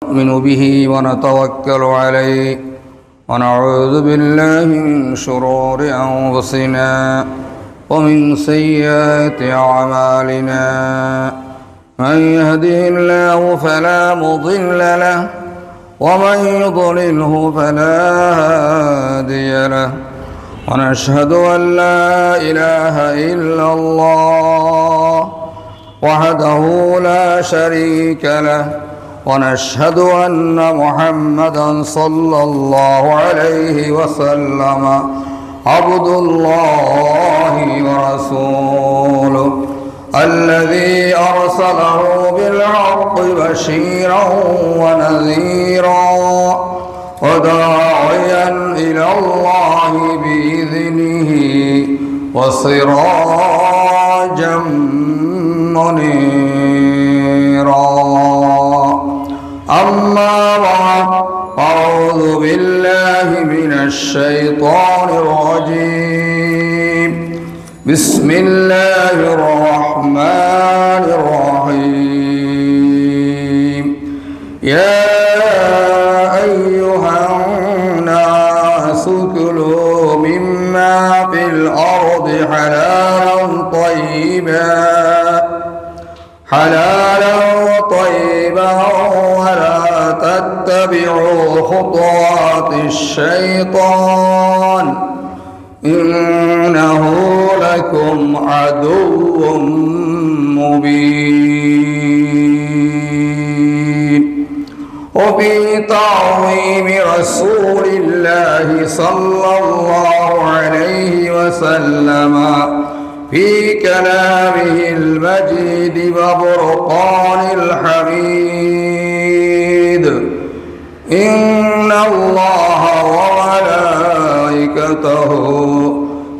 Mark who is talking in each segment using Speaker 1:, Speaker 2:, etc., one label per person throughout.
Speaker 1: نؤمن به ونتوكل عليه ونعوذ بالله من شرور أنفسنا ومن سيئات أعمالنا من يهده الله فلا مضل له ومن يضلله فلا هادي له ونشهد أن لا إله إلا الله وحده لا شريك له ونشهد أن محمدا صلى الله عليه وسلم عبد الله ورسوله الذي أرسله بالحق بشيرا ونذيرا وداعيا إلى الله بإذنه وسراجا منيرا أما بعد أعوذ بالله من الشيطان الرجيم بسم الله الرحمن الرحيم يا أيها الناس كلوا مما في الأرض حلالا طيبا ولا تتبعوا خطوات الشيطان إنه لكم عدو مبين وفي تعظيم رسول الله صلى الله عليه وسلم في كلامه المجيد وبرقان الحميد إن الله وملائكته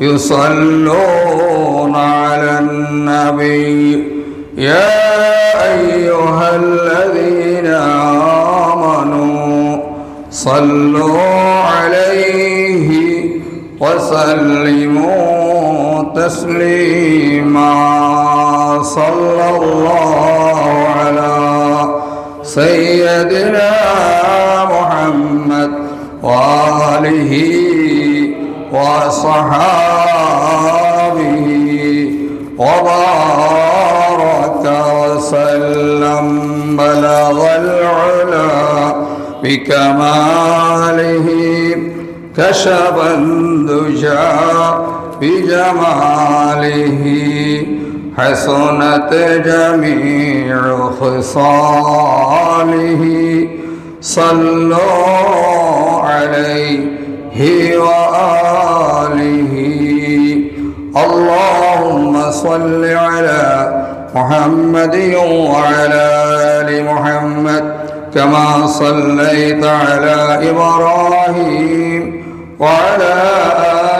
Speaker 1: يصلون على النبي يا أيها الذين آمنوا صلوا عليه وسلموا تسليما صلى الله على سيدنا محمد وآله وصحابه وبارك وسلم بلغ العلا بكماله كشف الدجى بجماله حسنت جميع خصاله صلوا عليه وآله اللهم صل على محمد وعلى آل محمد كما صليت على إبراهيم وعلى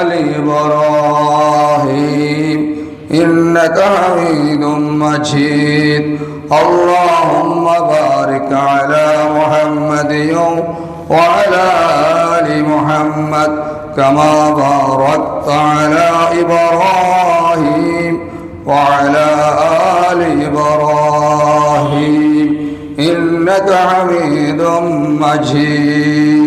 Speaker 1: آل إبراهيم إنك حميد مجيد اللهم بارك على محمد وعلى آل محمد كما باركت على إبراهيم وعلى آل إبراهيم إنك حميد مجيد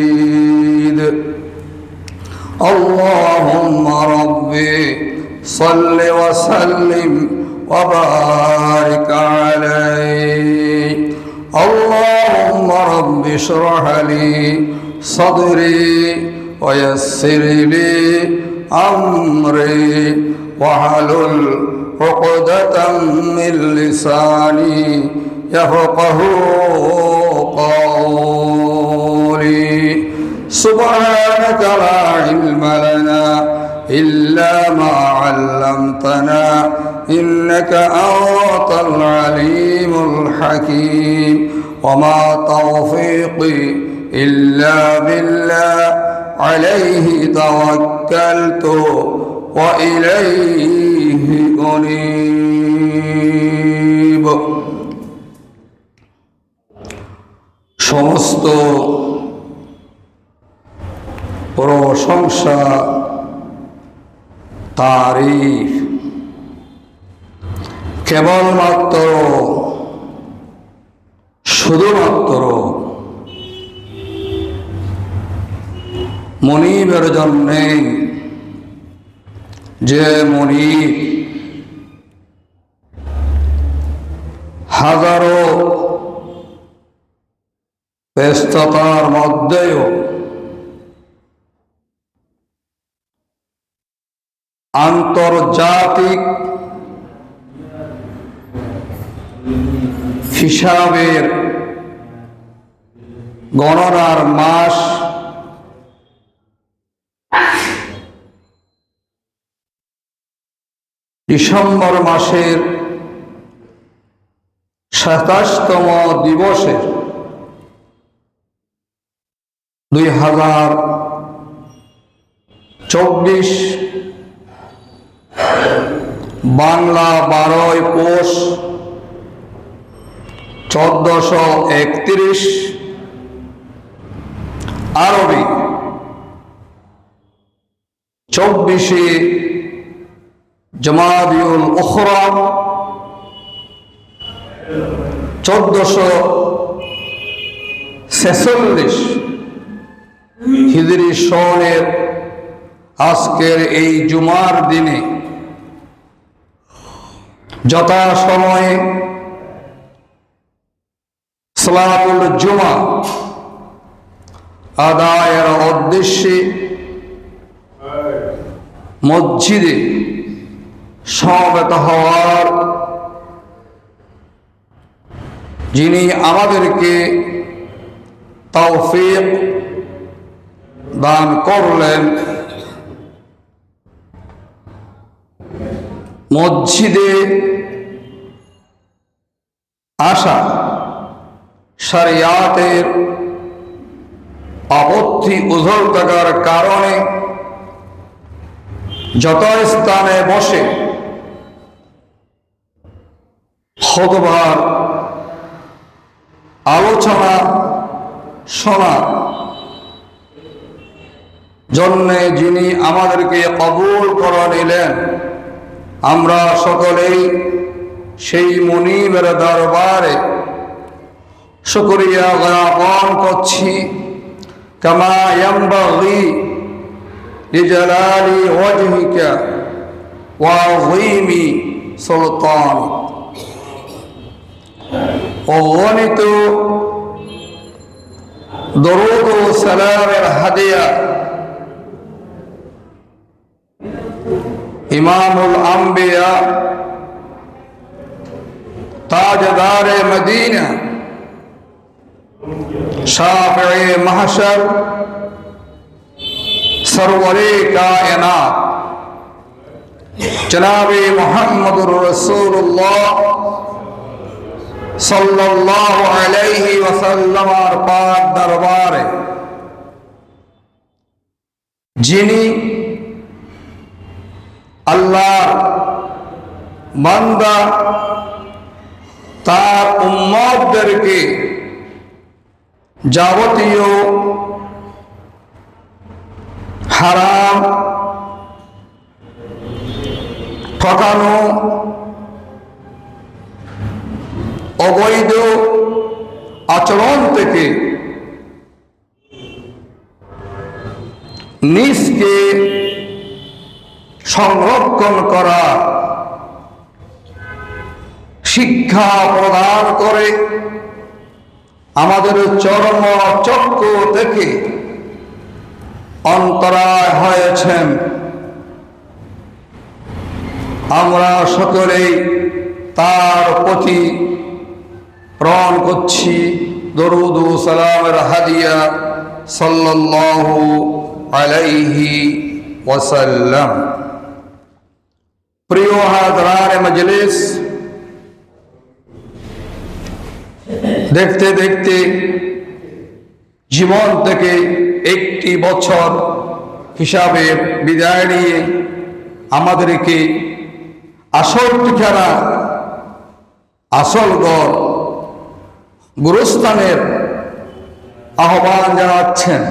Speaker 1: اللهم ربي صل وسلم وبارك عليه اللهم رب اشرح لي صدري ويسر لي أمري واحلل عقدة من لساني يفقه قولي سبحانك لا علم لنا إلا ما علمتنا إنك أنت العليم الحكيم وما توفيقي إلا بالله عليه توكلت وإليه أنيب সমস্ত প্রশংসা তারিফ কেবলমাত্র শুধুমাত্র মনিবের জন্যে, যে মনিব হাজারো ব্যস্ততার মধ্যেও আন্তর্জাতিক হিসাবের গণনার মাস ডিসেম্বর মাসের ২৭তম দিবসের 2024 বাংলা 12 পৌষ 1431, আরবি 24 জমাদিউল উখরা 1446 হিজরি সনের আজকের এই জুমার দিনে যথাসময়ে সালাতুল জুমা আদায়ের উদ্দেশ্যে মসজিদে সমবেত হওয়ার যিনি আমাদেরকে তৌফিক দান করলেন, মসজিদে আসা শরিয়াতের আপত্তি উজল থাকার কারণে যত স্থানে বসে খুতবার আলোচনা শোনার জন্যে যিনি আমাদেরকে কবুল করে নিলেন, আমরা সকলেই সেই মুনিবের দরবারে শুকরিয়া জ্ঞাপন করছি। কামা ইয়ানবাগি লিজালালি ওয়াজহিকা ওয়া আযীমি সুলতানিক। অগণিত দরুদ ও সালামের হাদিয়া ইমামুল আম্বিয়া তাজদারে মদিনা শাফিঈ মাহশর সরওয়ারে কায়নাত জনাবে মুহাম্মদুর রাসূলুল্লাহ সাল্লাল্লাহু আলাইহি ওয়াসাল্লামের পাক দরবারে যিনি আল্লাহর বান্দা তার উম্মতদেরকে যাবতীয় হারাম, ঠকানো, অবৈধ আচরণ থেকে নিজকে সংরক্ষণ করা শিক্ষা প্রদান করে আমাদের চরম চক্র থেকে অন্তরায় হয়েছেন। আমরা সকলেই তার প্রতি প্রাণ করছি দরুদ ও সালামের হাদিয়া সাল্লাল্লাহু আলাইহি ওয়াসাল্লাম। প্রিয় হাজরান মজলিস, দেখতে দেখতে জীবন থেকে একটি বছর হিসাবে বিদায় নিয়ে আমাদেরকে আসল ঠিকানা, আসল গড়, গুরুস্থানের আহ্বান জানাচ্ছেন।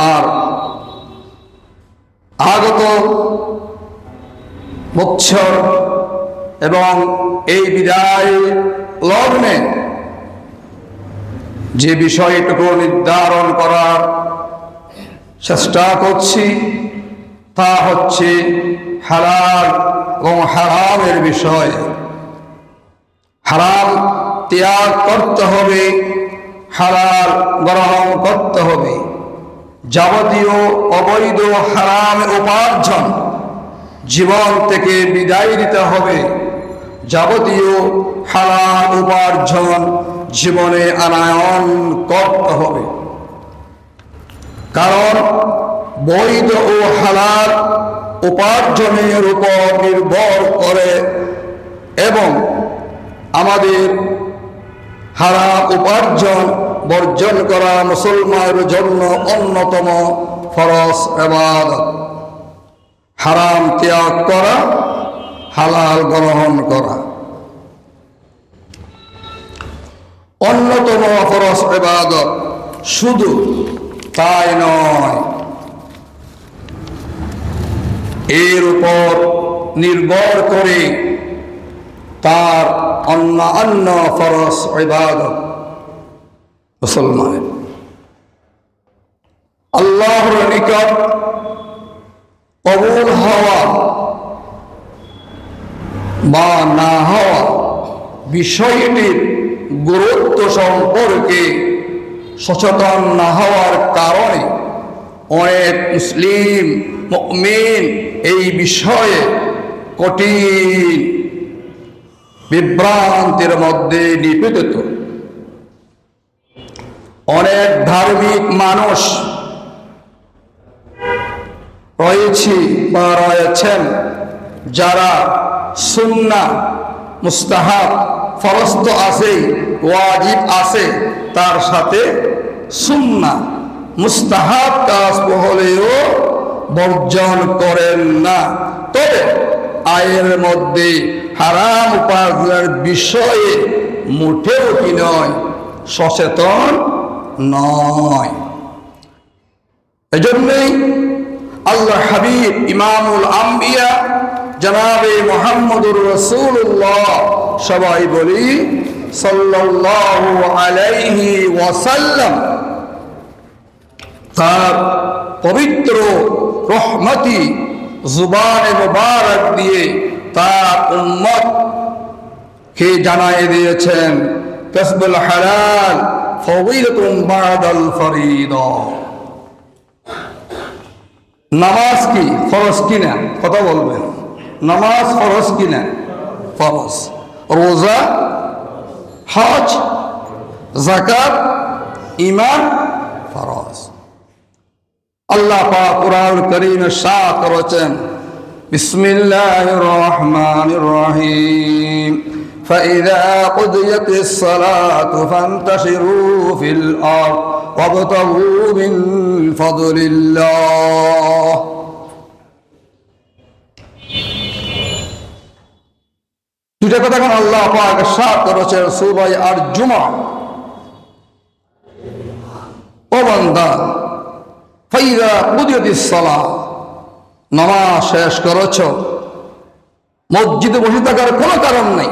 Speaker 1: আর আগত বৎসর এবং এই বিদায় লগ্নে যে বিষয়টুকু নির্ধারণ করার চেষ্টা করছি তা হচ্ছে হালাল এবং হারামের বিষয়। হারাম ত্যাগ করতে হবে, হালাল গ্রহণ করতে হবে। যাবতীয় অবৈধ হারাম উপার্জন জীবন থেকে বিদায় দিতে হবে। যাবতীয় হালাল উপার্জন জীবনে আনয়ন করতে হবে। কারণ বৈধ ও হালাল উপার্জনের উপর নির্ভর করে এবং আমাদের হারাম উপার্জন বর্জন করা মুসলমানের জন্য অন্যতম ফরজ ইবাদত। হারাম ত্যাগ করা, হালাল গ্রহণ করা অন্যতম ফরজ ইবাদত। শুধু তাই নয়, এর উপর নির্ভর করে তার অন্যান্য ফরজ ইবাদত মুসলমানের আল্লাহর নিকট কবুল হওয়া বা না হওয়া বিষয়টির গুরুত্ব সম্পর্কে সচেতন না হওয়ার কারণে অনেক মুসলিম মুমিন এই বিষয়ে কঠিন বিভ্রান্তির মধ্যে নিপতিত। অনেক ধার্মিক মানুষ রয়েছে বা রয়েছেন যারা সুন্নাহ মুস্তাহাব ফরজ তো আছে, ওয়াজিব আছে, তার সাথে সুন্নাহ মুস্তাহাব কাজ হলেও বর্জন করেন না। তবে আয়ের মধ্যে হারাম উপার্জনের বিষয়ে মোটেও কি নয়, সচেতন নয়। এজন্যই আল্লাহ হাবিব ইমামুল আম্বিয়া জনাবে মুহাম্মদুর রাসূলুল্লাহ, সবাই বলি সাল্লাল্লাহু আলাইহি ওয়াসাল্লাম, তার পবিত্র রহমতি জুবানে মুবারক দিয়ে তার উম্মত কে জানাই দিয়েছেন কাসবুল হালাল ফাদিলাতুন বাদাল ফরিদা। নামাজ কি ফরজ কিনা? কথা বলবেন। নামাজ ফরজ কিনা? ফরজ। রোজা, হজ, যাকাত, ঈমান ফরজ। আল্লাহ পাক কুরআন কারীমে ইরশাদ করেছেন, বিসমিল্লাহির রহমানির রহিম, فإذا قضيت الصلاة فانتشروا في الأرض وابتغوا من فضل الله। দুটা কথা কোন আল্লাহ পাক ইরশাদ করেছেন সূরা আর জুমা, ও বান্দা ফাইদা কুদিয়াতিস সালাহ, নামাজ শেষ করেছ, মসজিদে বসে থাকার কোনো কারণ নাই,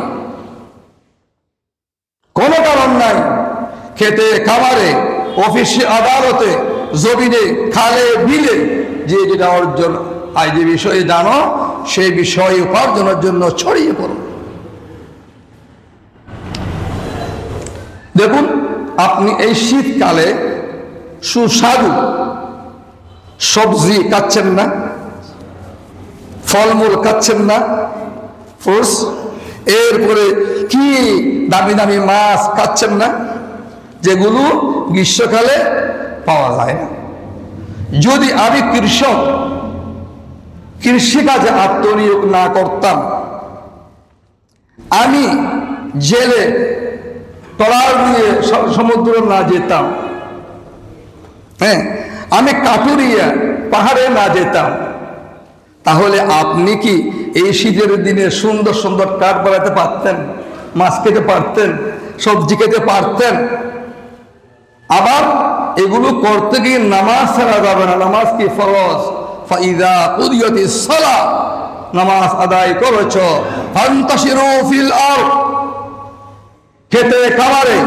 Speaker 1: কোনো কারণ নাই। খেতে খাবারে, অফিসে আদালতে, জমিনে খালে বিলে যে যেটা অর্জন আজ যে বিষয়ে জানো সেই বিষয় উপার্জনের জন্য ছড়িয়ে পড়ো। দেখুন, আপনি এই শীতকালে সুস্বাদু সবজি খাচ্ছেন না, ফলমূল খাচ্ছেন না, ফ্রুটস, এরপরে কি দামি দামি মাছ খাচ্ছেন না, যেগুলো গ্রীষ্মকালে পাওয়া যায় না। যদি আমি কৃষক, কৃষিকাজে আত্মনিয়োগ না করতাম, আমি জেলে ট্রলার নিয়ে সমুদ্র না যেতাম, হ্যাঁ, আমি কাটুরিয়া পাহাড়ে না যেতাম, তাহলে আপনি কি এই শীতের দিনে সুন্দর সুন্দর কাঠ বানাতে পারতেন? মাছ খেতে পারতেন? সবজি খেতে পারতেন? আবার এগুলো করতে গিয়ে নামাজ ছাড়া যাবে না। নামাজ কি ফরজ। ফাইদা কুদিয়াতিস সালাহ, নামাজ আদায় করেছ, ফান্তাশিরু ফিল আরদ, খেতে খাবারে,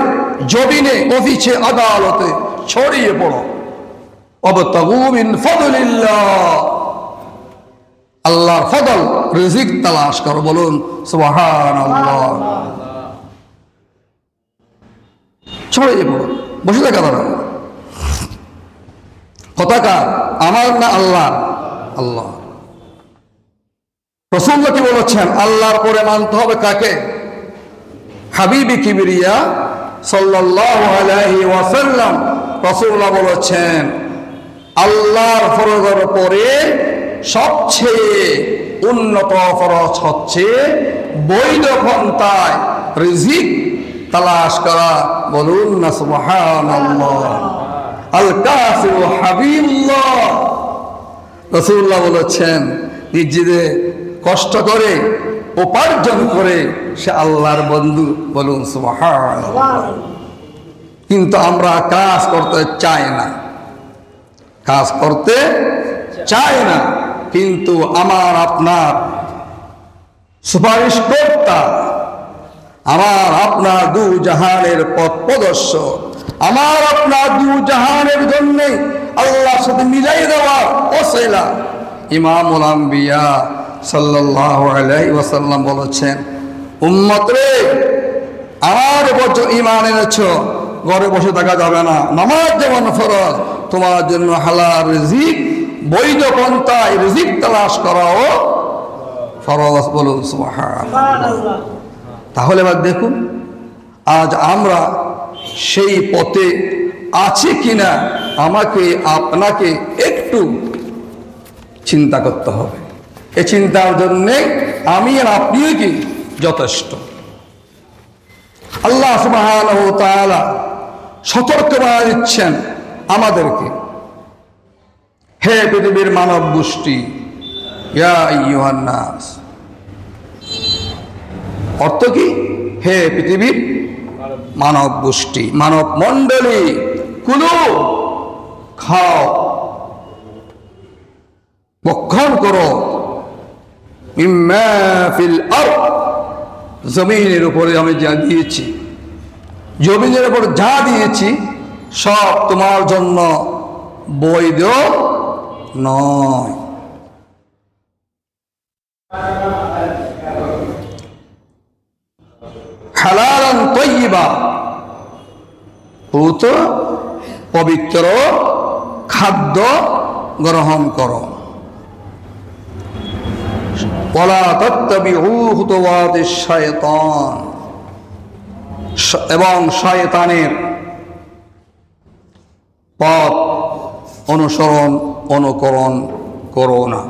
Speaker 1: জমিনে অফিসে আদালতে ছড়িয়ে পড়ো। ওয়াবতাগু মিন ফাদলিল্লাহ, আল্লাহর ফদল রিজিক তালাশ করো। বলুন সুবহানাল্লাহ। ছড়িয়ে পড়ো, বসে থাকা দাঁড়া। কথাকার আমার না আল্লাহ? আল্লাহ। রাসূলুল্লাহ কি বলেছেন? আল্লাহর পরে মানতে হবে কাকে? হাবিবি কিবরিয়া সাল্লাল্লাহু আলাইহি ওয়াসাল্লাম। রাসূলুল্লাহ বলেছেন আল্লাহর ফরজের পরে সবচেয়ে উন্নত ফরজ হচ্ছে বৈধ পন্থায় রিজিক তালাশ করা। বলুন না সুবহানাল্লাহ। আল কাসিবু হাবিবুল্লাহ। রাসূলুল্লাহ বলেছেন নিজে কষ্ট করে উপার্জন করে সে আল্লাহর বন্ধু। বলুন সুবহানাল্লাহ। কিন্তু আমরা কাজ করতে চাই না, কাজ করতে চাই না। কিন্তু আমার আপনার সুপারিশ কর্তা, আমার আপনার দু জাহানের পথ প্রদর্শক, আমার আপনার দু জাহানের জন্য আল্লাহর সাথে মিলাই দেওয়ার ওসিলা ইমামুল আম্বিয়া সাল্লাল্লাহু আলাইহি ওয়াসাল্লাম বলেছেন, উম্মত রে, আমার বছর ঈমান এনেছো, ঘরে বসে থাকা যাবে না। নামাজ যেমন ফরজ, তোমার জন্য হালাল রিজিক, বৈধ পন্থায় রিজিক তালাশ করাও ফরজ। বলুন সুবহানাল্লাহ। তাহলে এবার দেখুন আজ আমরা সেই পথে আছি কিনা আমাকে আপনাকে একটু চিন্তা করতে হবে। এই চিন্তার জন্যে আমি আর আপনিও কি যথেষ্ট। আল্লাহ সুবহানাহু ওয়া তাআলা সতর্ক বার্তা দিচ্ছেন আমাদেরকে, হে পৃথিবীর মানব গোষ্ঠী, ইয়া আইয়ুহান নাস। অর্থ কি? হে পৃথিবীর মানব গোষ্ঠী, মানব মণ্ডলী, কুলু, খাও, ভক্ষণ করো, মিম্মা ফিল আরদ, জমিনের উপরে আমি যা দিয়েছি, জমিনের উপর যা দিয়েছি সব তোমার জন্য বৈধ নয়। হালালান তাইয়্যিবা, পূত পবিত্র খাদ্য গ্রহণ করো। ওয়ালা তাত্তাবিউ খুতুওয়াতিশ শায়তান, এবং শয়তানের পথ অনুকরণ করো না।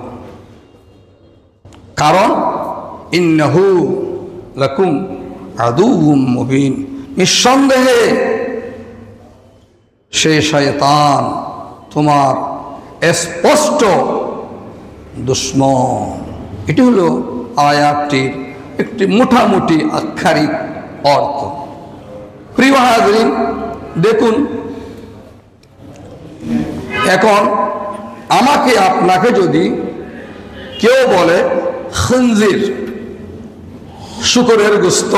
Speaker 1: কারণ ইন্নাহু লাকুম আদুউম মুবিন, নিঃসন্দেহে সে শয়তান তোমার স্পষ্ট দুশ্মন। এটি হলো আয়াতটির একটি মোটামুটি আক্ষরিক অর্থ। প্রিয় হাজরিন, দেখুন এখন আমাকে আপনাকে যদি কেউ বলে খঞ্জির, শুকরের গোশত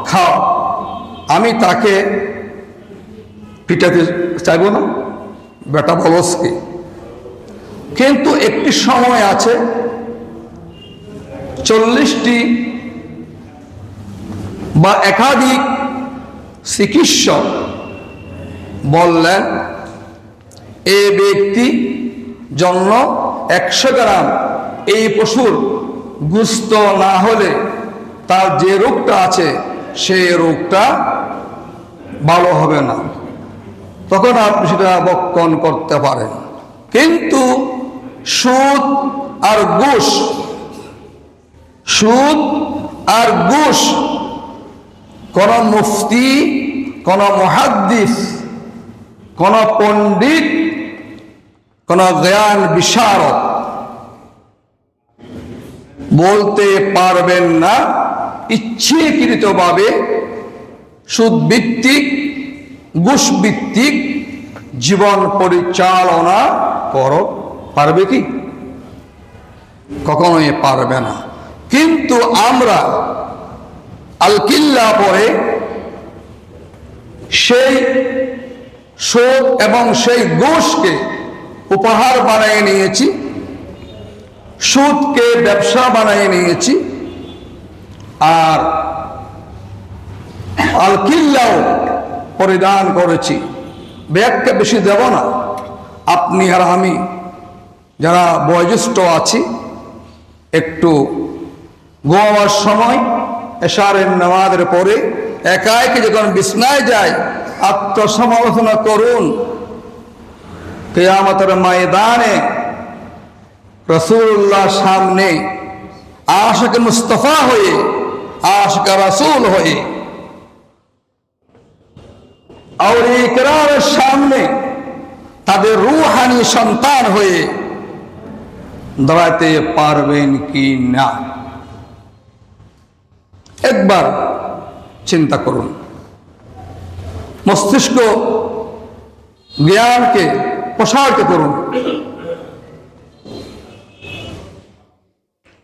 Speaker 1: খাও, আমি তাকে পিটাতে চাইব না, বেটা বলসকে। কিন্তু একটি সময় আছে, 40টি বা একাধিক চিকিৎসক বললেন এই ব্যক্তি জন্য 100 গ্রাম এই পশুর গোশত না হলে তার যে রোগটা আছে সেই রোগটা ভালো হবে না। তখন আপনি সেটা ভক্ষণ করতে পারেন। কিন্তু সুদ আর ঘুষ, সুদ আর ঘুষ কোন মুফতি, কোন মুহাদ্দিস, কোন পণ্ডিত, কোন জ্ঞান বিশারদ বলতে পারবেন না ইচ্ছাকৃতভাবে সুদ ভিত্তিক, ঘুষ ভিত্তিক জীবন পরিচালনা করো। পারবে কি? কখনোই পারবে না। কিন্তু আমরা আল কিল্লা পরে সেই সুদ এবং সেই ঘুষকে উপহার বানিয়ে নিয়েছি, সুদকে ব্যবসা বানিয়ে নিয়েছি, আর আল কিল্লাও পরিধান করেছি। ব্যাগকে বেশি দেব না, আপনি আর আমি যারা বয়োজ্যেষ্ঠ আছি একটু ঘুমাবার সময় এশারের নামাজের পরে একা একা যখন বিছনায় যায় আত্মসমালোচনা করুন। কিয়ামতের ময়দানে রাসূলুল্লাহ সামনে আশিক মুস্তাফা হয়ে, আশিক রাসূল হয়ে, আউলিয়া কিরামের সামনে তাদের রূহানি সন্তান হয়ে দাঁড়াতে পারবেন কি না? একবার চিন্তা করুন, মস্তিষ্ক জ্ঞানকে প্রসারিত করুন,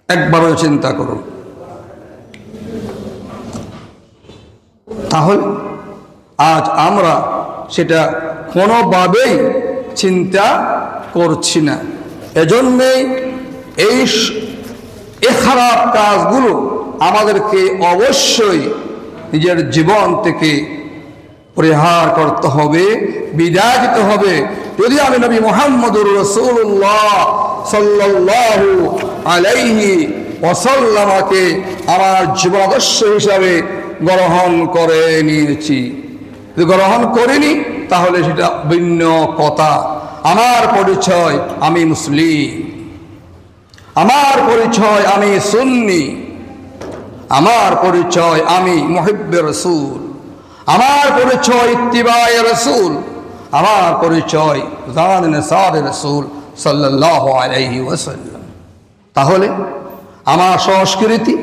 Speaker 1: একবারও চিন্তা করুন। তাহলে আজ আমরা সেটা কোনোভাবেই চিন্তা করছি না। এজন্যই এই খারাপ কাজগুলো আমাদেরকে অবশ্যই নিজের জীবন থেকে পরিহার করতে হবে, বিদায় দিতে হবে। যদি আমি নবী মুহাম্মদুর রাসূলুল্লাহ সাল্লাল্লাহু আলাইহি ওয়াসাল্লামকে আমার জীবন আদর্শ হিসাবে গ্রহণ করে নিয়েছি, যদি গ্রহণ করিনি তাহলে সেটা ভিন্ন কথা। আমার পরিচয় আমি মুসলিম, আমার পরিচয় আমি সুন্নি, আমার পরিচয় আমি মুহিব্বে রাসূল, আমার পরিচয় ইত্তিবায়ে রাসূল, আমার পরিচয় জান নিসার রাসূল সাল্লাল্লাহু আলাইহি ওয়াসাল্লাম। তাহলে আমার সংস্কৃতি,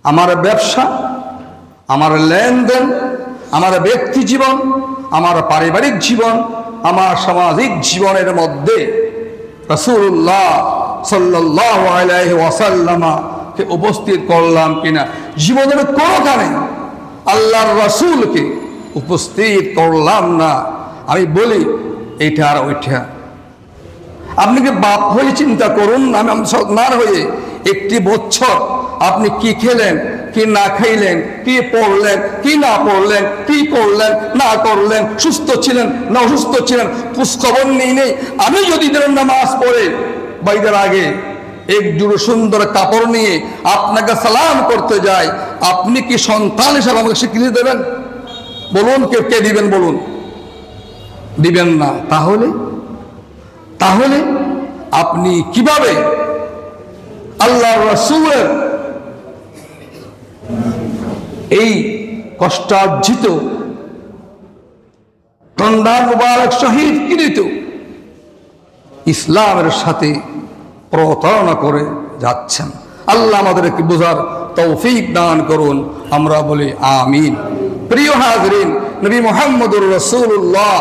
Speaker 1: আমার ব্যবসা, আমার লেনদেন, আমার ব্যক্তি জীবন, আমার পারিবারিক জীবন, আমার সামাজিক জীবনের মধ্যে রাসূলুল্লাহ সাল্লাল্লাহু আলাইহি ওয়াসাল্লামকে উপস্থিত করলাম কিনা? জীবনের কোনোখানে আল্লাহর রাসূলকে উপস্থিত করলাম না। আমি বলি এইটা আর ওইটা। আপনি কি বাপ হয়ে চিন্তা করুন, আমি সন্তান হয়ে একটি বছর আপনি কি খেলেন, কি না খাইলেন, কি পড়লেন, কি না পড়লেন, কি করলেন না করলেন, সুস্থ ছিলেন না অসুস্থ ছিলেন, খোঁজখবর নেই। আমি যদি দিনের নামাজ পড়ে বাইদের আগে এক জোড়ো সুন্দর কাপড় নিয়ে আপনাকে সালাম করতে যাই, আপনি কি সন্তান হিসাবে আমাকে স্বীকৃতি দেবেন? বলুন, কে দিবেন? বলুন, দিবেন না। তাহলে আপনি কিভাবে আল্লাহর রাসূলের এই কষ্টার্জিত তন্দার মুবারক শহীদ কৃত ইসলামের সাথে প্রতারণা করে যাচ্ছেন? আল্লাহ আমাদেরকে বোঝার তৌফিক দান করুন, আমরা বলি আমিন। প্রিয় হাজরিন, নবী মুহাম্মদুর রাসূলুল্লাহ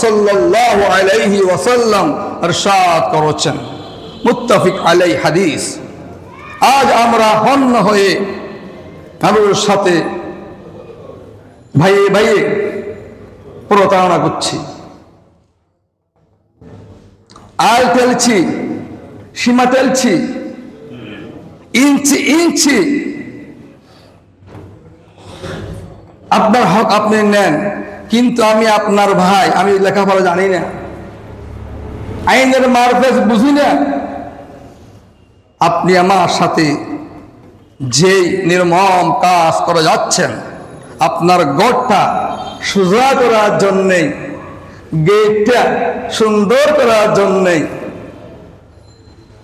Speaker 1: সাল্লাল্লাহু আলাইহি ওয়াসাল্লাম ইরশাদ করেছেন, মুত্তাফিক আলাই হাদিস। আজ আমরা হন্য হয়ে কারোর সাথে ভাইয়ে ভাইয়ে প্রতারণা করছি, আল টেলছি, সীমা টেলছি, ইঞ্চি আপনার হক আপনি নেন, কিন্তু আমি আপনার ভাই, আমি লেখাপড়া জানি না, আইনের মারফত বুঝি না, আপনি আমার সাথে যে নির্মম কাজ করে যাচ্ছেন, আপনার গড়টা সোজা করার জন্যে, গেটটা সুন্দর করার জন্যে,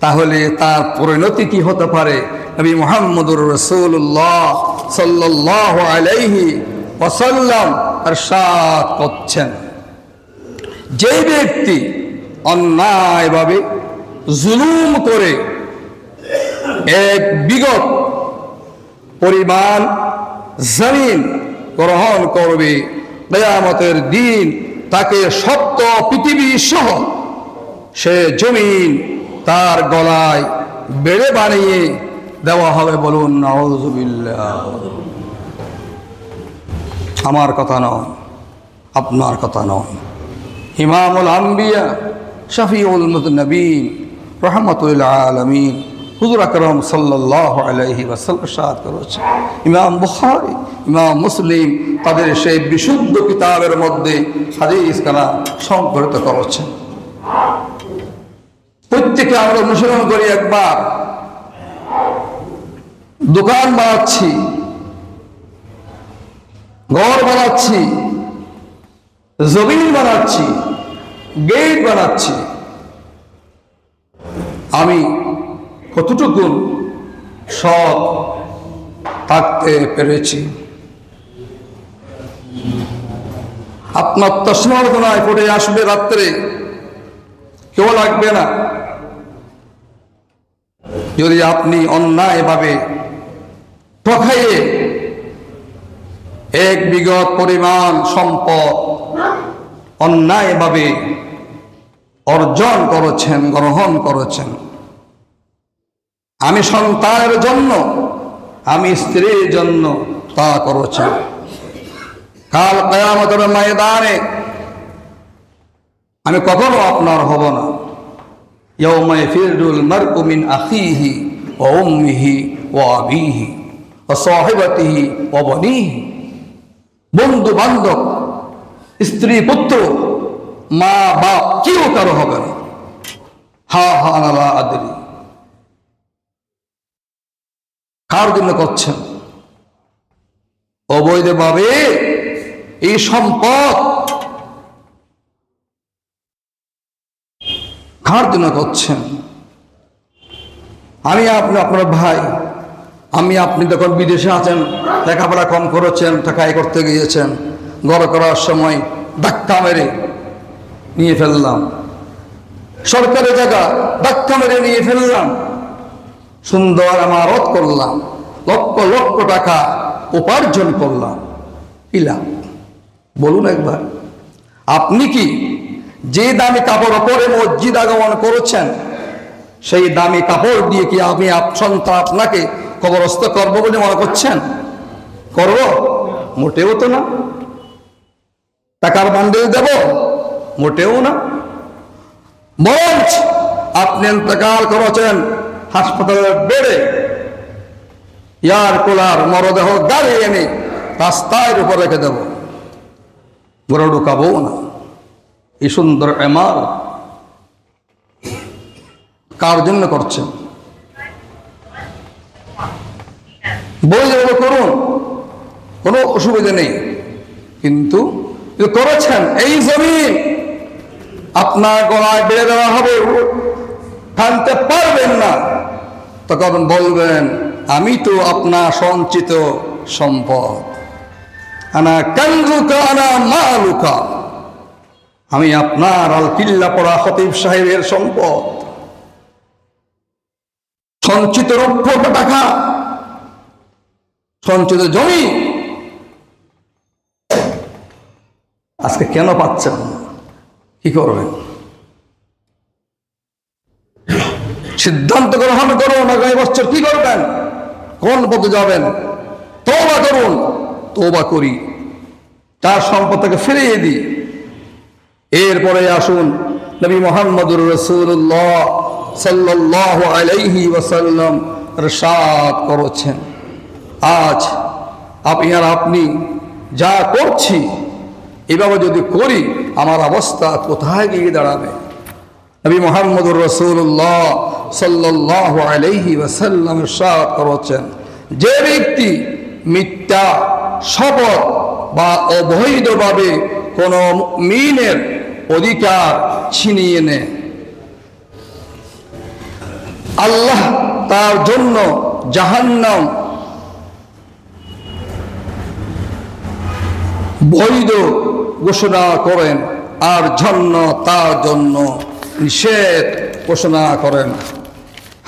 Speaker 1: তাহলে তার পরিণতি কি হতে পারে? নবী মুহাম্মদুর রাসূলুল্লাহ সাল্লাল্লাহু আলাইহি ওয়াসাল্লাম ইরশাদ করছেন, যে ব্যক্তি অন্যায়ভাবে জুলুম করে এক বিগত পরিমাণ জমিন গ্রহণ করবে, কিয়ামতের দিন তাকে সপ্ত পৃথিবী সহ সে জমিন তার গলায় বেড়ে বানিয়ে দেওয়া হবে। বলুন নাউযুবিল্লাহ। আমার কথা নয়, আপনার কথা নয়। ইমামুল আম্বিয়া শফিউল মুযনিবিন রাহমাতুল আলামিন হুজুর আকরাম সাল্লাল্লাহু আলাইহি ওয়াসাল্লাম ইরশাদ করেছেন, ইমাম বুখারী, ইমাম মুসলিম তাদের সেই বিশুদ্ধ কিতাবের মধ্যে হাদিস কালাম সংকলিত করেছেন। প্রত্যেকে আমরা অনুসরণ করি, একবার দোকান বানাচ্ছি, ঘর বানাচ্ছি, জমিন বানাচ্ছি, গেট বানাচ্ছি, আমি কতটুকু সৎ থাকতে পেরেছি? আপনার তো সমালোচনায় পড়ে আসবে, রাত্রে কেউ লাগবে না যদি আপনি অন্যায়ভাবে ঠকাইয়ে এক বিঘত পরিমাণ সম্পদ অন্যায়ভাবে অর্জন করেছেন, গ্রহণ করেছেন। আমি সন্তানের জন্য, আমি স্ত্রীর জন্য তা করেছেন। কাল কিয়ামতের ময়দানে আমি কখনো আপনার হব না। ইয়াউমা ইয়াফিরুল মারউ মিন আখিহি ওয়া উম্মিহি ওয়া আবিহি ওয়া সাহিবাতিহি ওয়া বানিহি। বন্ধু বান্ধব, স্ত্রী পুত্র, মা বাপ কেউ কারো হবে না। হা হা লা আদরি। কার জন্য করছেন? অবৈধভাবে এই সম্পদ কার জন্য করছেন? আমি আপনি, আপনার ভাই, আমি আপনি যখন বিদেশে আছেন, লেখাপড়া কম করেছেন, টাকা আয় করতে গিয়েছেন, গড় করার সময় ধাক্কা মেরে নিয়ে ফেললাম, সরকারি জায়গা ধাক্কা মেরে নিয়ে ফেললাম, সুন্দর আমারত করলাম, লক্ষ লক্ষ টাকা উপার্জন করলাম, পিলাম। বলুন একবার, আপনি কি যে দামি কাপড় পরে মসজিদ আগমন করেছেন, সেই দামি কাপড় দিয়ে কি আমি সন্তান আপনাকে কবরস্থ করবো বলে মনে করছেন? করব? মোটেও তো না। টাকার বান্ডেল দেব? মোটেও না। বরঞ্চ আপনি ইন্তেকাল করেছেন হাসপাতালের বেডে, এয়ার কুলার মরদেহ গাড়ি এনে রাস্তার উপর রেখে দেব, ঘরে ঢুকাবো না। এই সুন্দর ইমারত কার জন্য করছেন? বই যাবে করুন, কোনো অসুবিধা নেই, কিন্তু করেছেন এই জমিন আপনার গলায় বেড়ে দেওয়া হবে, টানতে পারবেন না। তখন বলবেন, আমি তো আপনার সঞ্চিত সম্পদ, আনা কানজুকা আনা মালুকা, আমি আপনার আল কিল্লা পড়া খতিব সাহেবের সম্পদ, সঞ্চিত রূপ্য টাকা, সঞ্চিত জমি। আজকে কেন পাচ্ছেন? কি করবেন? সিদ্ধান্ত গ্রহণ করুন, আগামী বছর কি করবেন, কোন পথে যাবেন। তওবা করুন, তওবা করি, তার সম্পদকে ফিরিয়ে দিই। এরপরে আসুন, নবী মুহাম্মদুর রাসূলুল্লাহ সাল্লাল্লাহু আলাইহি ওয়াসাল্লাম ইরশাদ করেছেন, আজ আপনি যা করছি এভাবে যদি করি, আমার অবস্থা কোথায় গিয়ে দাঁড়াবে? নবী মুহাম্মদুর রাসূলুল্লাহ সাল্লাল্লাহু আলাইহি ওয়াসাল্লাম ইরশাদ করেছেন, যে ব্যক্তি মিথ্যা শপথ বা অবৈধভাবে কোনো মুমিনের অধিকার ছিনিয়ে নেয়, আল্লাহ তার জন্য জাহান্নাম বৈধ ঘোষণা করেন, আর জন্য তার জন্য নিষেধ ঘোষণা করেন,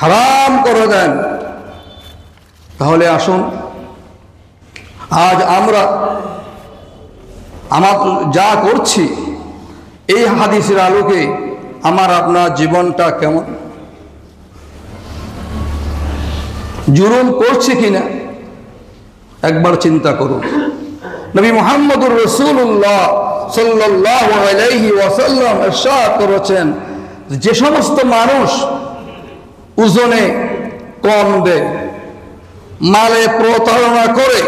Speaker 1: হারাম করে দেন। তাহলে আসুন, আজ আমরা যা করছি, এই হাদিসের আলোকে আমার আপনার জীবনটা কেমন? জুলুম করছে কিনা একবার চিন্তা করুন। নবী মুহাম্মদুর রাসূলুল্লাহ সাল্লাল্লাহু আলাইহি ওয়াসাল্লাম ইরশাদ করেছেন, যে সমস্ত মানুষ ওজনে কম দেয়, মালে প্রতারণা করে,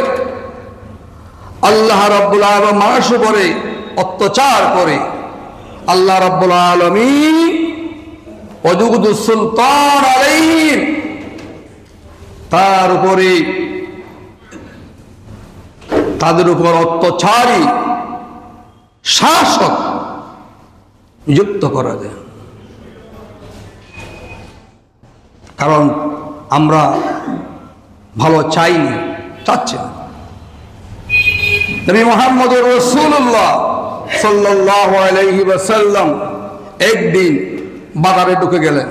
Speaker 1: আল্লাহ রাব্বুল আলামিন মানুষের উপরে অত্যাচার করে, আল্লাহ রাব্বুল আলামিন ওয়াজুদু সুলতান আলাইহিম, তার উপরে তাদের উপর অত্যাচারী শাসক নিযুক্ত করা যায়। কারণ আমরা ভালো চাইনি, চাচ্ছি না। নবী মুহাম্মদুর রাসূলুল্লাহ সাল্লাল্লাহু আলাইহি ওয়াসাল্লাম একদিন বাজারে ঢুকে গেলেন।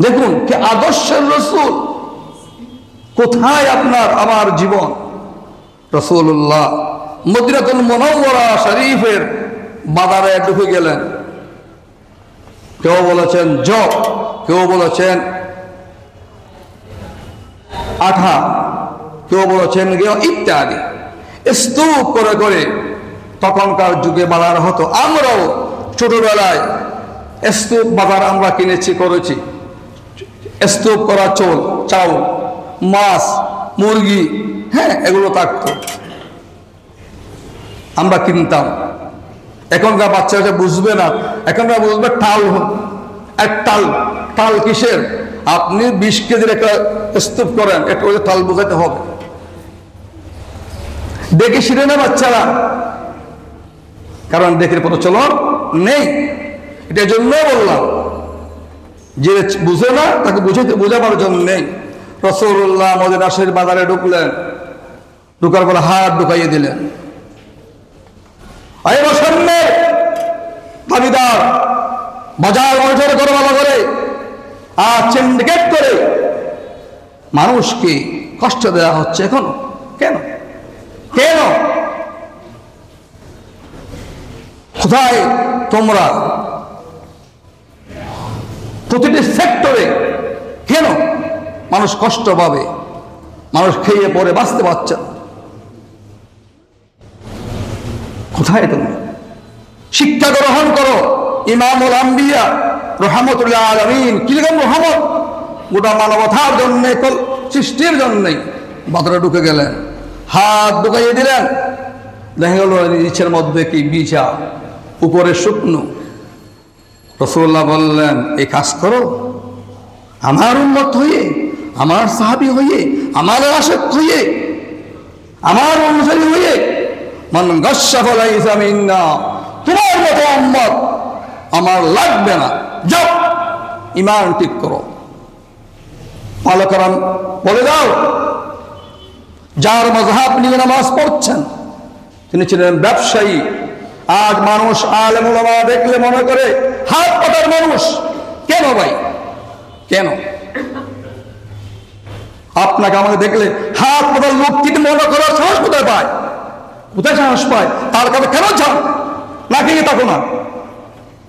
Speaker 1: দেখুন কি আদর্শের রাসূল, কোথায় আপনার আমার জীবন। রাসূলুল্লাহ মদিনাতুল মুনাওয়ারা শরীফের বাজারে ঢুকে গেলেন। কেউ বলেছেন জব, কেউ বলেছেন আঠা, কেউ বলেছেন ইত্যাদি স্তূপ করে করে তখনকার যুগে বাজার হতো। আমরাও ছোটবেলায় স্তূপ বাজার আমরা কিনেছি, করেছি। স্তূপ করা চাউল, মাছ, মুরগি, হ্যাঁ, এগুলো থাকতো, আমরা কিনতাম। এখনকার বাচ্চারা বুঝবে না, এখনকার বুঝবে টাল। এক টাল কিসের? আপনি 20 কেজির একটা স্তূপ করেন, একটু টাল বোঝাতে হবে। দেখে শিখে না বাচ্চারা, কারণ দেখে প্রচলন নেই। এটার জন্য বললাম, যে বুঝে না তাকে বোঝাবার জন্য নেই। রাসূলুল্লাহ মদিনা শরীফ বাজারে ঢুকলেন, ঢুকার পর হাত ঢুকাইয়ে দিলেন। দাবিদার বাজার মনিটর করে ভালো করে, আর সিন্ডিকেট করে মানুষকে কষ্ট দেওয়া হচ্ছে এখন। কেন কেন কোথায় তোমরা প্রতিটি সেক্টরে কেন মানুষ কষ্ট পাবে? মানুষ খেয়ে পরে বাঁচতে পারছে না। কোথায় তোমরা? শিক্ষা গ্রহণ করো। ইমামুল আম্বিয়া রহমতুল্লাহ আলামিন, কিরকম রহমত, গোটা মানবতার জন্য, সৃষ্টির জন্যই বাজারে ঢুকে গেলেন, হাত ঢুকাইয়ে দিলেন। দেখা গেল নিচের মধ্যে কি বীজা, উপরে শুকনো। রাসূলুল্লাহ বললেন, এই কাজ করো আমার উম্মত হয়ে, আমার সাহাবী হয়ে, আমার আশিক হয়ে, আমার অনুসারী হয়ে। মান গাশশা ফালাইসা মিন্না, তোমার মতো উম্মত আমার লাগবে না, যাও ঈমান ঠিক করো। পালকরাম বলে দাও, যার মাযহাব নিয়ে নামাজ পড়ছেন তিনি ছিলেন ব্যবসায়ী। আজ মানুষ আলেম ওলামা দেখলে মনে করে হাত পাতার মানুষ। কেন ভাই, কেন? আপনাকে আমাকে দেখলে হাত পাতার লোক কিন্তু মনে করার সাহস কোথায় পায়? কোথায় সাহস পায়? তার কাছে কেন যান না, খেয়ে থাকো না।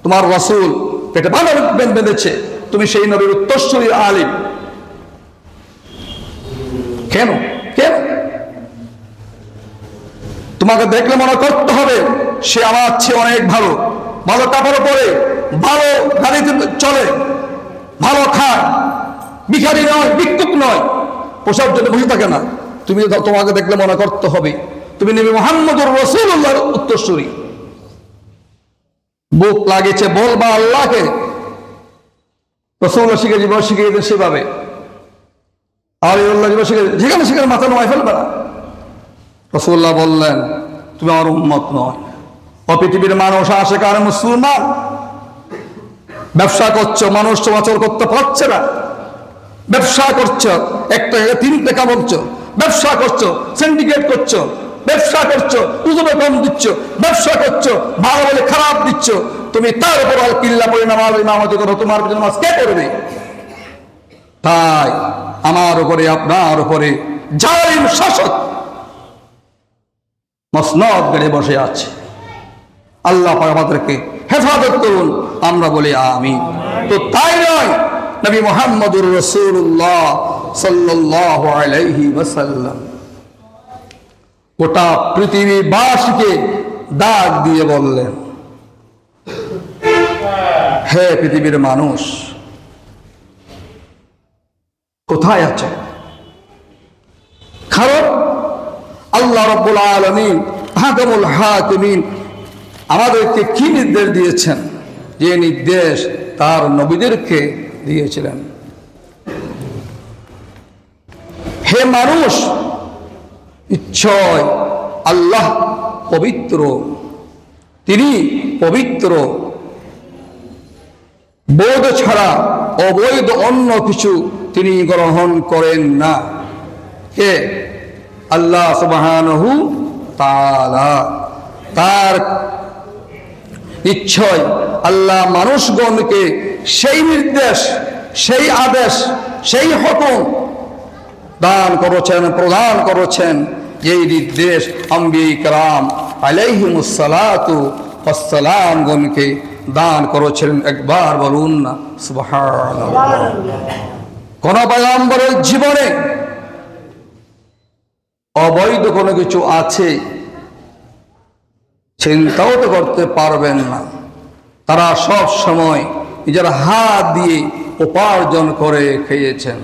Speaker 1: তোমার রাসূল পেটে ভালো বেঁধেছে, তুমি সেই নবীর উত্তরসূরি আলিম। কেন কেন? তোমাকে দেখলে মনে করতে হবে সে আমার চেয়ে অনেক ভালো, ভালো কাপড় পরে, ভালো গাড়িতে চলে, ভালো খায়, ভিখারি নয়, ভিক্ষুক নয়, পোশাক জন্য বসে থাকে না। তোমাকে দেখলে মনে করতে হবে তুমি নবী মুহাম্মদুর রাসূলুল্লাহর উত্তরসূরি। বুক লাগেছে বলবা আল্লাহকে, রাসূলুল্লাহ শিখিয়েছেন সেভাবে। আল্লাহ যেখানে সেখানে মাথা নোয়াই ফেলবে না। রাসূলুল্লাহ বললেন, তুমি আমার উম্মত নয়। পৃথিবীর মানুষ আসে কারণ মুসলমান, ব্যবসা করছো, মানুষ চলাচল করতে পারছে না, ব্যবসা করছো, একটা 3 টাকা বলছো, ব্যবসা করছো, সিন্ডিকেট করছো, ব্যবসা করছো, উজুবে কম দিচ্ছ, ব্যবসা করছো, ভালো বলে খারাপ দিচ্ছ, তুমি তার উপর আল কিল্লা পড়ে নামাজ ইমামতি করো, তোমার নামাজ কে করবে? তাই আমার উপরে, আপনার উপরে জালিম শাসক মসনদ গড়ে বসে আছে। আল্লাহ পাক আমাদেরকে হেফাজত করুন, আমরা বলি আমিন। তো তাই নয়, নবী মুহাম্মদুর রাসূলুল্লাহ সাল্লাল্লাহু আলাইহি ওয়াসাল্লাম গোটা পৃথিবীবাসীকে ডাক দিয়ে বললেন, হে পৃথিবীর মানুষ, কোথায় আছো? কারণ আল্লাহ রাব্বুল আলামিন হাকামুল হাকিমিন আমাদেরকে কি নির্দেশ দিয়েছেন? যে নির্দেশ তার নবীদেরকে দিয়েছিলেন। হে মানুষ, নিশ্চয় আল্লাহ পবিত্র, তিনি পবিত্র, বৈধ ছাড়া অবৈধ অন্য কিছু তিনি গ্রহণ করেন না। কে? আল্লাহ সুবহানাহু তাআলা। তার নিশ্চয় আল্লাহ মানুষগণকে সেই নির্দেশ, সেই আদেশ, সেই হুকুম দান করেছেন, প্রদান করেছেন, এই নির্দেশ আম্বিয়া কিরাম আলাইহিমুস সালাতু ওয়াস সালাম গণকে দান করেছিলেন। একবার বলুন না সুবহানাল্লাহ। কোন পয়গম্বরের জীবনে অবৈধ কোনো কিছু আছে চিন্তাও তো করতে পারবেন না। তারা সব সময় নিজের হাত দিয়ে উপার্জন করে খেয়েছেন।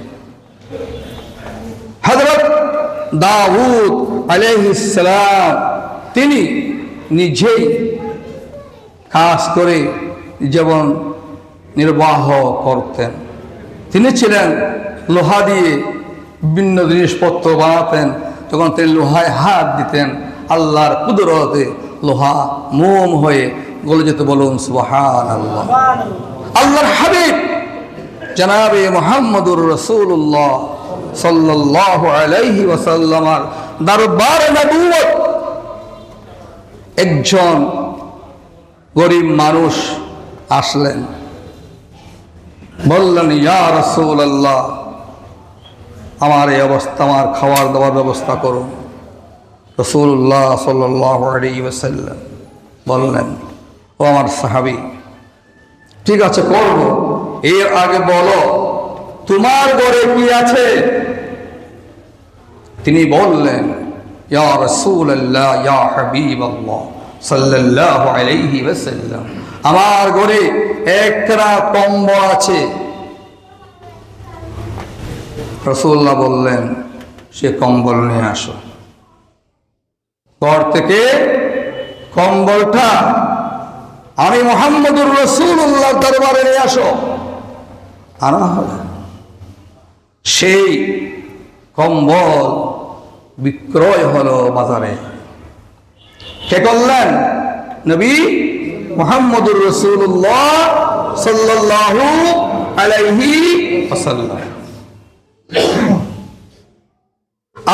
Speaker 1: হযরত দাউদ আলাইহিস সালাম তিনি নিজেই কাজ করে জীবন নির্বাহ করতেন। তিনি ছিলেন লোহা দিয়ে বিভিন্ন জিনিসপত্র বানাতেন। যখন তিনি লোহায় হাত দিতেন, আল্লাহর কুদরতে লোহা মোম হয়ে গলে যেত। বলুন সুবহানাল্লাহ। আল্লাহর হাবিব জনাবে মুহাম্মদুর রাসূলুল্লাহ সাল্লাল্লাহু আলাইহি ওয়াসাল্লামের দরবারে নবুয়ত একজন গরিব মানুষ আসলেন, বললেন, ইয়া রাসূলুল্লাহ, আমার এই অবস্থা, আমার খাওয়ার দাওয়ার ব্যবস্থা করুন। রাসূলুল্লাহ সাল্লাল্লাহু আলাইহি ওয়াসাল্লাম বললেন, ও আমার সাহাবী, ঠিক আছে করব, এর আগে বলো তোমার ঘরে কি আছে? তিনি বললেন, ইয়া রাসূলুল্লাহ, ইয়া হাবিবাল্লাহ সাল্লাল্লাহু আলাইহি ওয়াসাল্লাম, আমার ঘরে একটা কম্বল আছে। রাসূলুল্লাহ বললেন, সে কম্বল নিয়ে আসো। ঘর থেকে কম্বলটা আমি মুহাম্মদুর রাসূলুল্লাহ দরবারে নিয়ে আসো। আনা হলো। সেই কম্বল বিক্রয় হলো বাজারে। কে করলেন? নবী মুহাম্মদুর রাসূলুল্লাহ সাল্লাল্লাহু আলাইহি ওয়াসাল্লাম।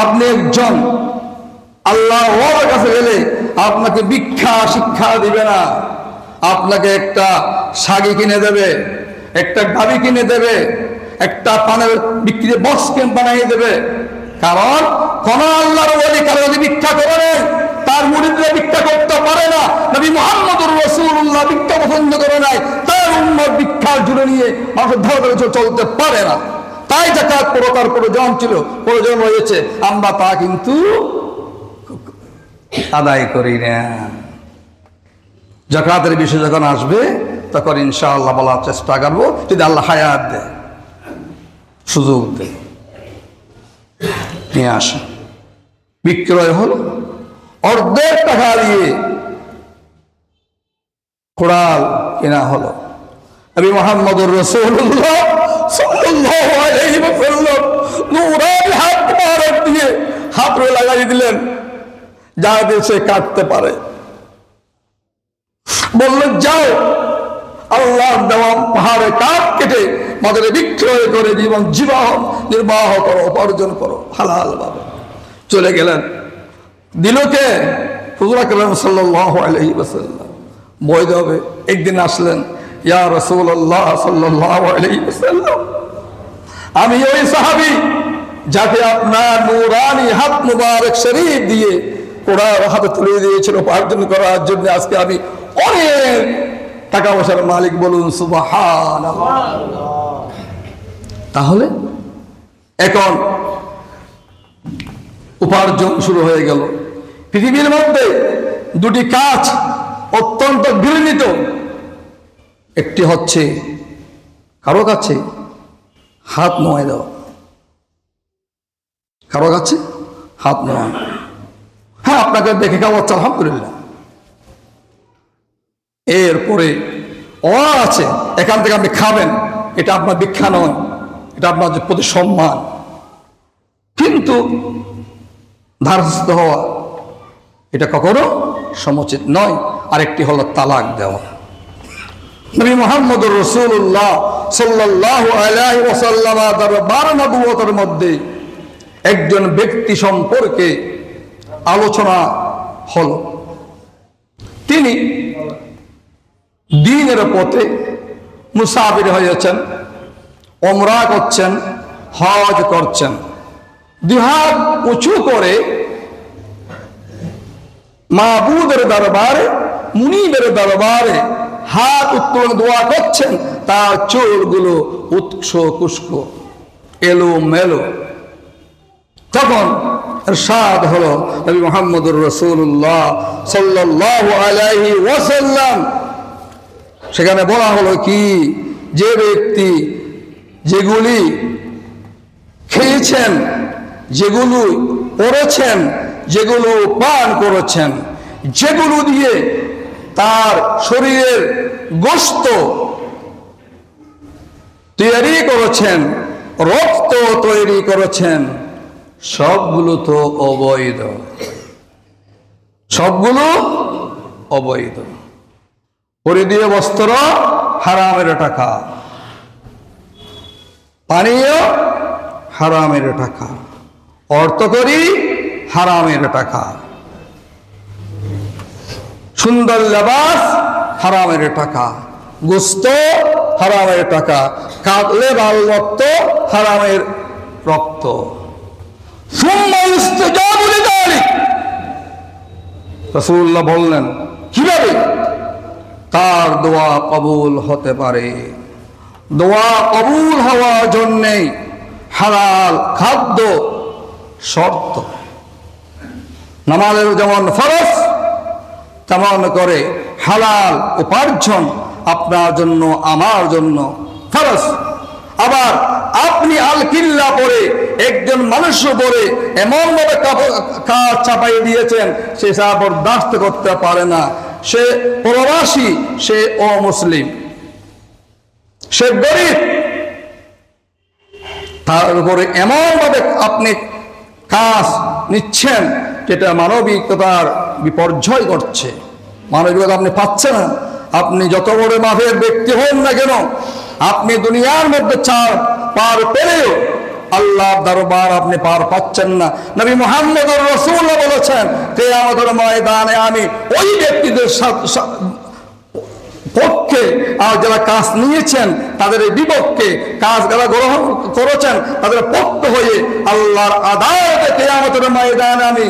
Speaker 1: আপনি একজন আল্লাহর কাছে গেলে আপনাকে ভিক্ষা শিক্ষা দিবে না, আপনাকে একটা শাগি কিনে দেবে, একটা গাবি কিনে দেবে, একটা পানের বিক্রি বক্স বানিয়ে দেবে। কারণ কোন আল্লাহর ওলি কারো যদি ভিক্ষা করে তার মুরিদরা ভিক্ষা করতে পারে না। নবী মুহাম্মদুর রাসূলুল্লাহ ভিক্ষা পছন্দ করে নাই, তার উম্মত ভিক্ষার জুড়ে নিয়ে মানুষের ধরে চলতে পারে না। তাই যাকাত প্রকার প্রয়োজন ছিল, প্রয়োজন রয়েছে, আমরা তা কিন্তু আদায় করি না। যাকাতের বিষয় যখন আসবে তখন ইনশাআল্লাহ বলার চেষ্টা করবো, যদি আল্লাহ হায়াত দেয়, সুযোগ দেয়। নিয়ে আসে, বিক্রয় হলো, অর্ধেক টাকা দিয়ে কোড়াল কেনা হলো। নবী মুহাম্মদুর রাসূলুল্লাহ সাল্লাল্লাহু আলাইহি ওয়াসাল্লাম নূরানি হাত মুবারক দিয়ে হাতে লাগাই দিলেন, যা দিয়েছে কাটতে পারে। বললেন, যাও আল্লাহর দেওয়া পাহাড়ে কাঠ কেটে বাজারে বিক্রয় করে জীবন নির্বাহ করো, উপার্জন করো হালাল ভাবে। চলে গেলেন। দিল কে? হুজুর আকরাম সাল্লাল্লাহু আলাইহি ওয়াসাল্লাম। বৈধ হবে। একদিন আসলেন, ইয়া রাসূলুল্লাহ সাল্লাল্লাহু আলাইহি ওয়াসাল্লাম, আমি ওই সাহাবী যাকে আপনার নূরানি হাত মুবারক শরীফ দিয়ে কোরআন হাতে তুলে দিয়েছিল উপার্জন করার জন্য, আজকে আমি অনেক টাকা পয়সার মালিক। বলুন সুবহানাল্লাহ। তাহলে এখন উপার্জন শুরু হয়ে গেল। পৃথিবীর মধ্যে দুটি কাজ অত্যন্ত ঘৃণিত। একটি হচ্ছে কারো কাছে হাত নোয়া দেওয়া, কারো কাছে হাত নোয়া। হ্যাঁ, আপনাকে দেখে খাওয়াচ্ছে আলহামদুলিল্লাহ, এরপরে আছে এখান থেকে আপনি খাবেন, এটা আপনার দীক্ষা নয়, এটা আপনার প্রতি সম্মান। কিন্তু ধারস্থ হওয়া এটা কখনো সমুচিত নয়। আরেকটি হলো তালাক দেওয়া। নবী মুহাম্মদুর রাসূলুল্লাহ সাল্লাল্লাহু আলাইহি ওয়াসাল্লাম দরবার নবুয়তের মধ্যে একজন ব্যক্তি সম্পর্কে আলোচনা হলো। তিনি দ্বীনের পথে মুসাফির হয়েছেন, উমরা করছেন, হজ করছেন। দুই হাত উঁচু করে মাবুদের দরবারে, মুনিবের দরবারে হাত উত্তোলন দোয়া করছেন। তার চুলগুলো উৎস কুষ্ক, এলো মেলো। তখন ইরশাদ হলো নবী মুহাম্মদুর রাসূলুল্লাহ সাল্লাল্লাহু আলাইহি ওয়াসাল্লাম, সেখানে বলা হলো কি, যে ব্যক্তি যেগুলি খেয়েছেন, যেগুলো পড়েছেন, যেগুলো পান করেছেন, যেগুলো দিয়ে তার শরীরের গোশত তৈরি করেছেন, রক্ত তৈরি করেছেন, সবগুলো তো অবৈধ, সবগুলো অবৈধ। পরিধেয় বস্ত্র হারামের টাকা, পানীয় হারামের টাকা, অর্থকরী হারামের টাকা, সুন্দর লেবাস হারামের টাকা, গোস্ত হারামের টাকা, কাটলে বাল রক্ত হারামের রক্ত। রাসূলুল্লাহ বললেন, কিভাবে তার দোয়া কবুল হতে পারে? দোয়া কবুল হওয়ার জন্যে হালাল খাদ্য শর্ত। নামাজের যেমন ফরজ, তেমন করে হালাল উপার্জন আপনার জন্য, আমার জন্য ফরজ। আবার আপনি আল কিল্লা পরে একজন মানুষ পরে এমন ভাবে কাজ চাপাই দিয়েছেন, সে তা বরদাস্ত করতে পারে না। সে প্রবাসী, সে অমুসলিম, সে গরিব, তার উপরে এমন ভাবে আপনি কাজ নিচ্ছেন যেটা মানবিকতার বিপর্যয় করছে। মানবিকতা আপনি পাচ্ছেন না। আপনি যত বড় মাফের ব্যক্তি হন না কেন, আপনি দুনিয়ার মধ্যে পার পেলেও আল্লাহর দরবার আপনি পার পাচ্ছেন না। নবী মুহাম্মদুর রাসূলুল্লাহ বলেছেন, কিয়ামতের ময়দানে আমি ওই ব্যক্তিদের পক্ষে, আর যারা কাজ নিয়েছেন তাদের বিপক্ষে, কাজ যারা গ্রহণ করেছেন তাদের পক্ষ হয়ে আল্লাহর আদালতে কিয়ামতের ময়দানে আমি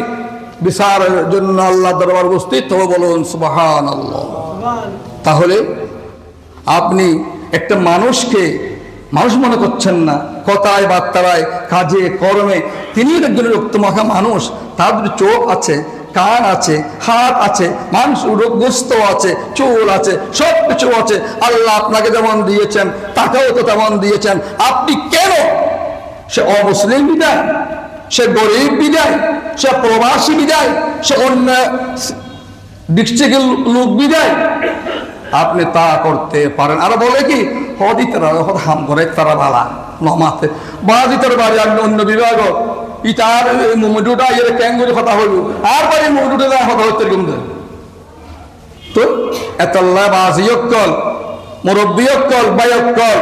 Speaker 1: বিচারের জন্য আল্লাহর দরবার উপস্থিত হব। বলুন সুবহানাল্লাহ। তাহলে আপনি একটা মানুষকে মানুষ মনে করছেন না, কথায় বার্তায়, কাজে কর্মে। তিনি একজন রক্তমাখা মানুষ, তার চোখ আছে, কান আছে, হাত আছে, মাংস গোস্ত আছে, চুল আছে, সব কিছু আছে। আল্লাহ আপনাকে যেমন দিয়েছেন তাকেও তো তেমন দিয়েছেন। আপনি কেন, সে অমুসলিম বিদায়, সে গরিব বিদায়, সে প্রবাসী বিদায়, সে অন্য ডিস্ট্রিক্টের লোক বিদায়, আপনি তা করতে পারেন। আর বলে কি হদিতারা হাম করে তারা বালা নমাতে বাদিতার বাড়ি আমি অন্য বিভাগ ইটার মুমুডুটা এর ক্যাঙ্গুরি কথা হইল আর বাড়ি মুমুডুটা কথা হচ্ছে কিন্তু তো এতল্লা বাজিয়কল মুরব্বিয়কল বায়কল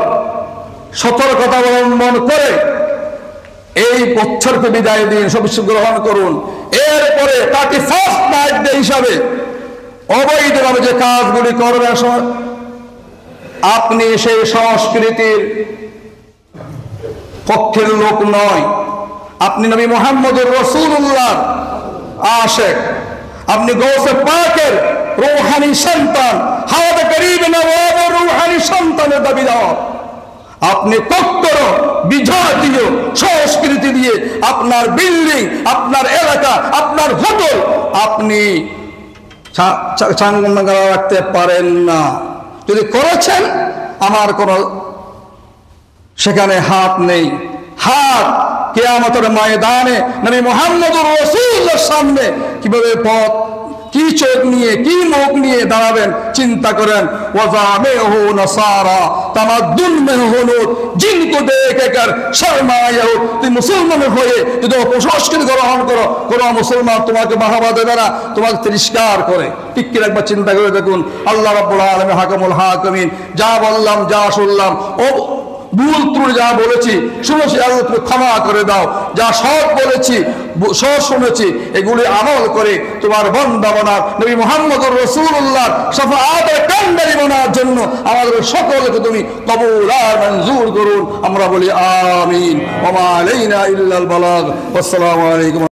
Speaker 1: সতর্কতা অবলম্বন করে এই বছরকে বিদায় দিন, সবকিছু গ্রহণ করুন। এরপরে 31st নাইট ডে হিসাবে অবৈধভাবে যে কাজগুলি করবেন, আপনি সেই সংস্কৃতির পক্ষের লোক নয়। আপনি নবী মুহাম্মদুর রাসূলুল্লাহ আশিক, আপনি গৌসে পাকের রূহানি সন্তান, হাওয়াতে করিব নওয়াব রূহানি সন্তানের দাবিদার। আপনি কট্টর বিজাতীয় সংস্কৃতি দিয়ে আপনার বিল্ডিং, আপনার এলাকা, আপনার হোটেল আপনি চাঙ্গা রাখতে পারেন না। যদি করেছেন আমার কোন সেখানে হাত নেই। হাত কিয়ামতের ময়দানে নবী মুহাম্মদুর রাসূলুল্লাহর সামনে কিভাবে পথ, কি চোখ নিয়ে, কি মুখ নিয়ে দাঁড়াবেন চিন্তা করেন। ওয়াজামেহু নাসারা তামাদ্দুন में हुनूर जिनको देख कर शर्माए हो। তুই মুসলমান হয়ে যদি অপসংস্কৃতি গ্রহণ করো, কোন মুসলমান তোমাকে বাহবা দেবে না, তোমাকে তিরস্কার করে। ঠিক কি একবার চিন্তা করে দেখুন। আল্লাহ রাব্বুল আলামিন হাকামুল হাকিমিন, যা বললাম যা শুনলাম ও ভুল ত্রুটি যা বলেছি শুনেছি, আল্লাহ তুমি ক্ষমা করে দাও। যা সৎ বলেছি, সৎ শুনেছি, এগুলি আমল করে তোমার বান্দা বানার নবী মুহাম্মদুর রাসূলুল্লাহর শাফাআতের কান্ডারি বানার জন্য আমাদের সকলকে তুমি কবুল আর মঞ্জুর করুন। আমরা বলি আমিন। ওয়া মা আলাইনা ইল্লাল বালাগ। আসসালামু আলাইকুম।